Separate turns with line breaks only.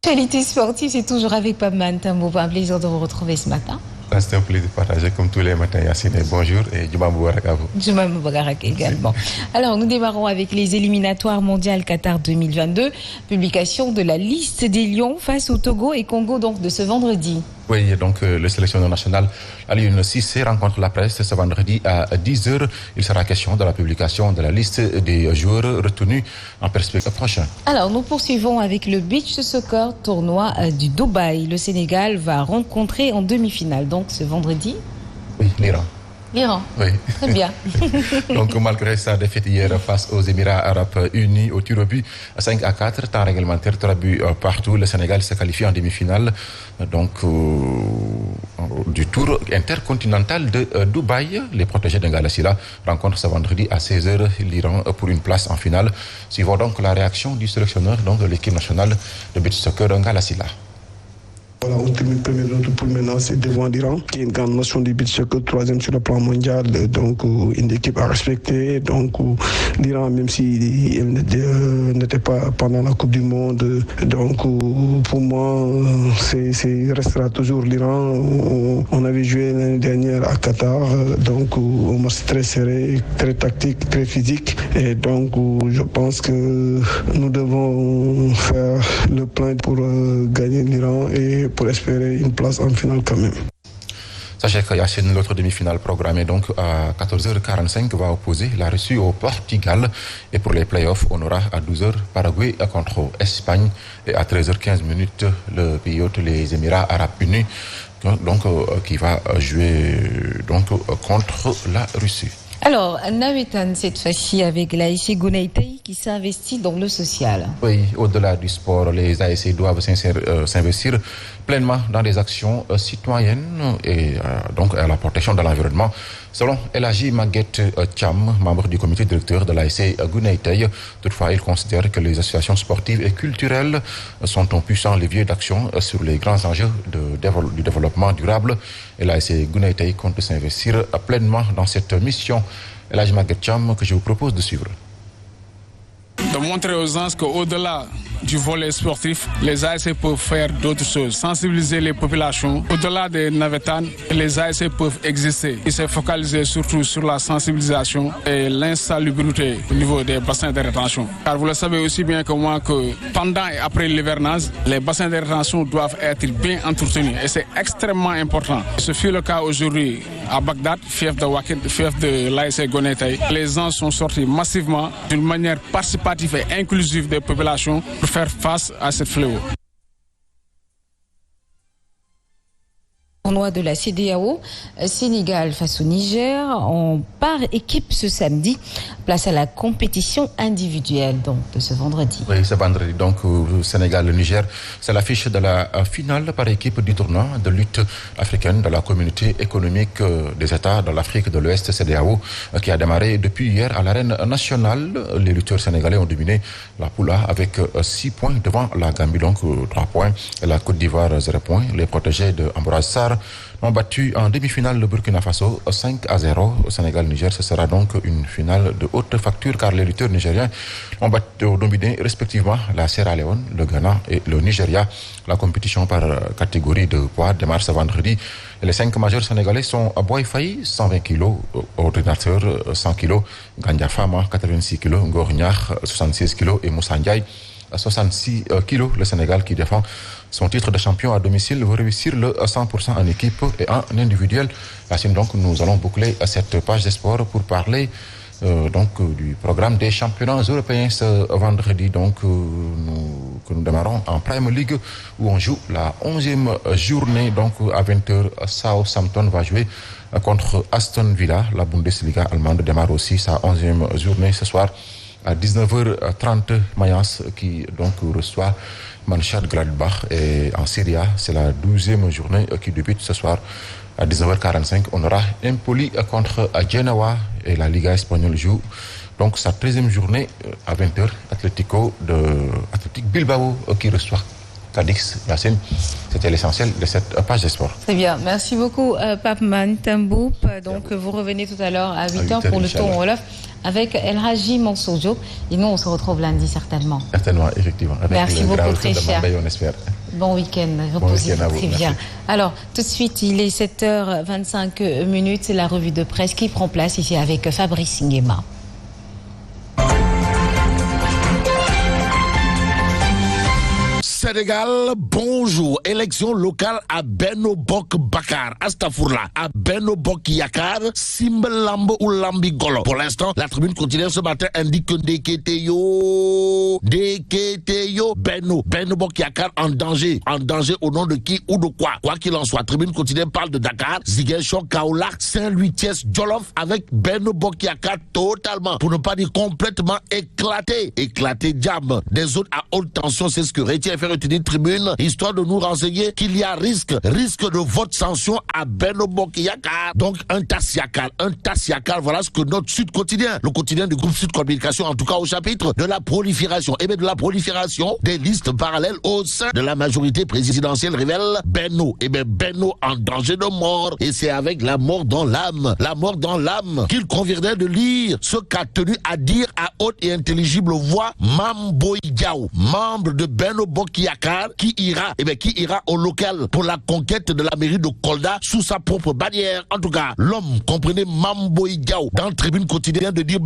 L'actualité sportive, c'est toujours avec Pabman Tambo. Un plaisir de vous retrouver ce matin.
C'est un plaisir de partager comme tous les matins, Yacine. Bonjour et Djuma Moubarak à vous.
Djuma Moubarak également. Alors, nous démarrons avec les éliminatoires mondiales Qatar 2022. Publication de la liste des Lions face au Togo et Congo donc de ce vendredi.
Oui, donc le sélectionneur national Aliou Cissé rencontre la presse ce vendredi à 10h. Il sera question de la publication de la liste des joueurs retenus en perspective prochaine.
Alors, nous poursuivons avec le beach soccer tournoi du Dubaï. Le Sénégal va rencontrer en demi-finale, donc ce vendredi.
Oui, l'Iran.
L'Iran.
Oui.
Très bien.
Donc, malgré sa défaite hier face aux Émirats Arabes Unis au tir au but 5-4, temps réglementaire, 3 buts partout, le Sénégal se qualifie en demi-finale donc, du tour intercontinental de Dubaï. Les protégés de Ngalassila rencontrent ce vendredi à 16h l'Iran pour une place en finale. Suivons donc la réaction du sélectionneur donc, de l'équipe nationale de beach soccer Ngalassila.
Voilà, on termine premier de notre poule maintenant, c'est devant l'Iran, qui est une grande nation du beach soccer, troisième sur le plan mondial, donc une équipe à respecter. Donc l'Iran, même s'il n'était pas pendant la Coupe du Monde, donc pour moi, il restera toujours l'Iran. On avait joué l'année dernière à Qatar, donc un match très serré, très tactique, très physique. Et donc je pense que nous devons faire le plein pour gagner l'Iran et pour espérer une place en finale quand même.
Sachez que Yacine, l'autre demi-finale programmée donc à 14h45 va opposer la Russie au Portugal. Et pour les playoffs, on aura à 12h Paraguay contre Espagne et à 13h15 le pays hôte, les Émirats Arabes Unis, donc qui va jouer donc contre la Russie.
Alors, Navetan, cette fois-ci avec l'ASC Gounaïtaï qui s'investit dans le social.
Oui, au-delà du sport, les ASC doivent s'investir pleinement dans des actions citoyennes et donc à la protection de l'environnement. Selon Elhaji Maguette Thiam, membre du comité directeur de l'ASC Gounaïtaï, toutefois, il considère que les associations sportives et culturelles sont un puissant levier d'action sur les grands enjeux du développement durable. Et l'ASC Gounaïtaï compte s'investir pleinement dans cette mission. Elhaji Maguette Thiam, que je vous propose de suivre.
De montrer aux gens qu'au-delà du volet sportif, les ASC peuvent faire d'autres choses. Sensibiliser les populations. Au-delà des navétanes, les ASC peuvent exister. Il s'est focalisé surtout sur la sensibilisation et l'insalubrité au niveau des bassins de rétention. Car vous le savez aussi bien que moi que pendant et après l'hivernage, les bassins de rétention doivent être bien entretenus. Et c'est extrêmement important. Ce fut le cas aujourd'hui à Bagdad, fief de Wakid, fief de l'ASC Gounaïtaï. Les gens sont sortis massivement d'une manière participative et inclusive des populations pour faire face à cette fléau.
Tournoi de la CEDEAO, Sénégal face au Niger, en par équipe ce samedi. Place à la compétition individuelle donc, de ce vendredi.
Oui, ce vendredi, donc Sénégal, le Niger, c'est l'affiche de la finale par équipe du tournoi de lutte africaine de la communauté économique des États de l'Afrique de l'Ouest, CEDEAO, qui a démarré depuis hier à l'arène nationale. Les lutteurs sénégalais ont dominé la poule A avec 6 points devant la Gambie, donc 3 points, et la Côte d'Ivoire 0 points. Les protégés de Ambroise Sarr ont battu en demi-finale le Burkina Faso 5-0 au Sénégal-Niger. Ce sera donc une finale de haute facture car les lutteurs nigériens ont dominé respectivement la Sierra Leone, le Ghana et le Nigeria. La compétition par catégorie de poids démarre ce vendredi. Et les 5 majeurs sénégalais sont Boy Faye, 120 kg, Ordinateur, 100 kg, Gandia Fama, 86 kg, Ngor 76 kg et Moussa Ndiaye, 66 kg. Le Sénégal qui défend son titre de champion à domicile veut réussir le 100% en équipe et en individuel. Donc nous allons boucler cette page des sports pour parler du programme des championnats européens ce vendredi que nous démarrons en Premier League où on joue la 11e journée. Donc à 20h, Southampton va jouer contre Aston Villa. La Bundesliga allemande démarre aussi sa 11e journée ce soir. À 19h30, Mayence qui donc reçoit Mönchengladbach et en Serie A, c'est la 12e journée qui débute ce soir. À 19h45, on aura Empoli contre Genoa et la Liga espagnole joue donc sa 13e journée à 20h. Athletic Bilbao qui reçoit Cadix. Yacine, c'était l'essentiel de cette page de sport.
Très bien, merci beaucoup Pabman Tambo. Donc vous revenez tout à l'heure à 8h pour le tour en Wolof avec El Hadji Mansour Diop. Et nous, on se retrouve lundi certainement.
Certainement, effectivement. Avec
merci beaucoup, très cher.
Mbaye, on espère.
Bon week-end, reposez-vous très bien. Alors, tout de suite, il est 7h25, c'est la revue de presse qui prend place ici avec Fabrice Nguema.
Sénégal, bonjour. Élection locale à Benno Bokk Bakar, Astafourla, à Benno Bokk Yakaar, Simbalambo ou Lambigolo. Pour l'instant, la tribune quotidienne ce matin indique que Deketeyo, Benno Bokk Yakaar en danger au nom de qui ou de quoi. Quoi qu'il en soit, tribune quotidienne parle de Dakar, Ziguinchor, Kaolack, Saint-Louis, Thiès, Jolof, avec Benno Bokk Yakaar totalement, pour ne pas dire complètement éclaté jam. Des zones à haute tension, c'est ce que retient retenir tribune, histoire de nous renseigner qu'il y a risque de vote sanction à Benno Bokk Yakaar. Donc un tas Yakar, voilà ce que notre Sud Quotidien, le quotidien du groupe Sud Communication, en tout cas au chapitre de la prolifération, de la prolifération des listes parallèles au sein de la majorité présidentielle révèle Benno, Benno en danger de mort, et c'est avec la mort dans l'âme qu'il conviendrait de lire ce qu'a tenu à dire à haute et intelligible voix Mame Boye Diao, membre de Benno Bokk Yakaar, qui ira au local pour la conquête de la mairie de Kolda sous sa propre bannière. En tout cas, l'homme, comprenez Mame Boye Diao, dans le tribune quotidienne de dire